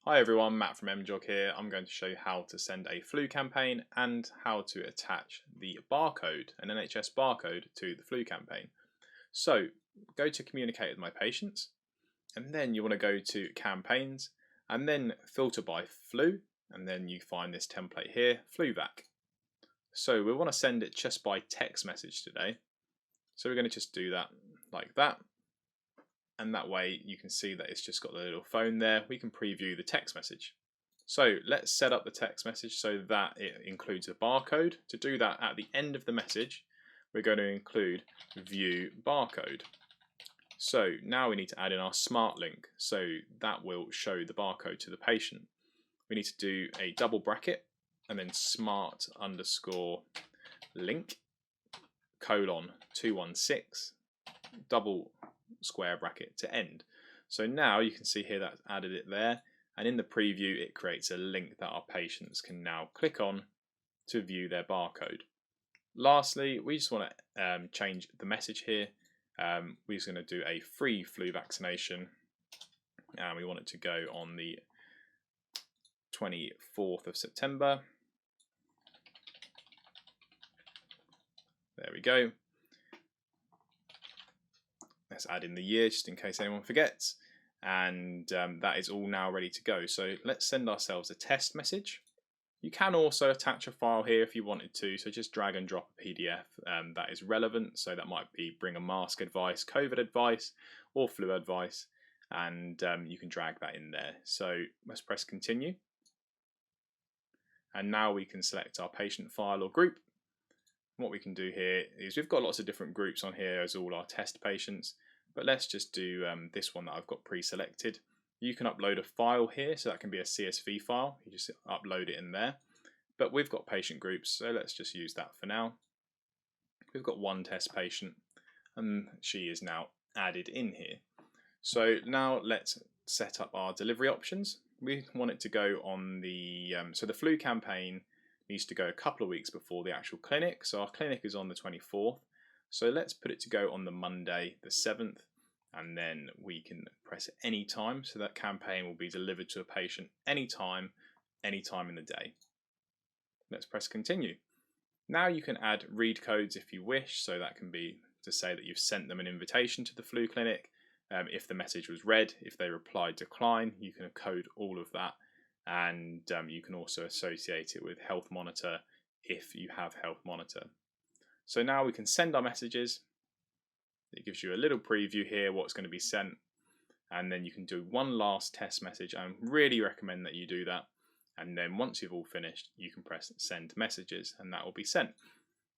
Hi everyone, Matt from MJog here. I'm going to show you how to send a flu campaign and how to attach the barcode, an NHS barcode, to the flu campaign. So go to communicate with my patients, and then you want to go to campaigns and then filter by flu, and then you find this template here, FluVac. So we want to send it just by text message today. So we're going to just do that like that. And that way you can see that it's just got the little phone there. We can preview the text message. So let's set up the text message so that it includes a barcode. To do that, at the end of the message, we're going to include view barcode. So now we need to add in our smart link, so that will show the barcode to the patient. We need to do a double bracket and then smart underscore link colon 216 double square bracket to end. So now you can see here that's added it there, and in the preview it creates a link that our patients can now click on to view their barcode. Lastly, we just want to change the message here. We're just going to do a free flu vaccination, and we want it to go on the 24th of September. There we go. Let's add in the year just in case anyone forgets, and that is all now ready to go. So let's send ourselves a test message. You can also attach a file here if you wanted to, so just drag and drop a PDF that is relevant. So that might be bring a mask advice, COVID advice, or flu advice, and you can drag that in there. So let's press continue, and now we can select our patient file or group. What we can do here is we've got lots of different groups on here as all our test patients, but let's just do this one that I've got pre-selected. You can upload a file here, so that can be a CSV file. You just upload it in there, but we've got patient groups, so let's just use that for now. We've got one test patient, and she is now added in here. So now let's set up our delivery options. We want it to go on the so the flu campaign needs to go a couple of weeks before the actual clinic. So our clinic is on the 24th. So let's put it to go on the Monday, the 7th, and then we can press any time. So that campaign will be delivered to a patient anytime in the day. Let's press continue. Now you can add read codes if you wish. So that can be to say that you've sent them an invitation to the flu clinic. If the message was read, if they replied decline, you can code all of that. And you can also associate it with Health Monitor if you have Health Monitor. So now we can send our messages. It gives you a little preview here what's going to be sent, and then you can do one last test message. I really recommend that you do that, and then once you've all finished you can press send messages and that will be sent.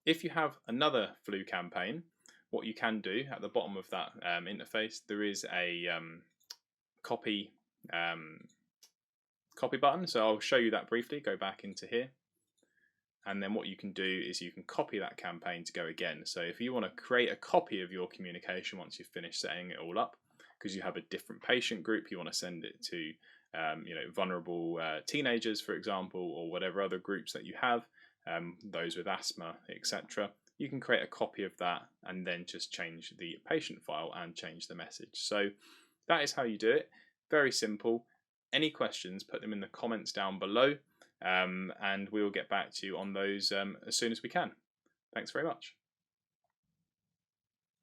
If you have another flu campaign, what you can do at the bottom of that interface, there is a copy button, so I'll show you that briefly. Go back into here, and then what you can do is you can copy that campaign to go again. So if you want to create a copy of your communication once you've finished setting it all up, because you have a different patient group, you want to send it to vulnerable teenagers, for example, or whatever other groups that you have, those with asthma, etc. You can create a copy of that and then just change the patient file and change the message. So that is how you do it. Very simple. Any questions, put them in the comments down below, and we will get back to you on those as soon as we can. Thanks very much.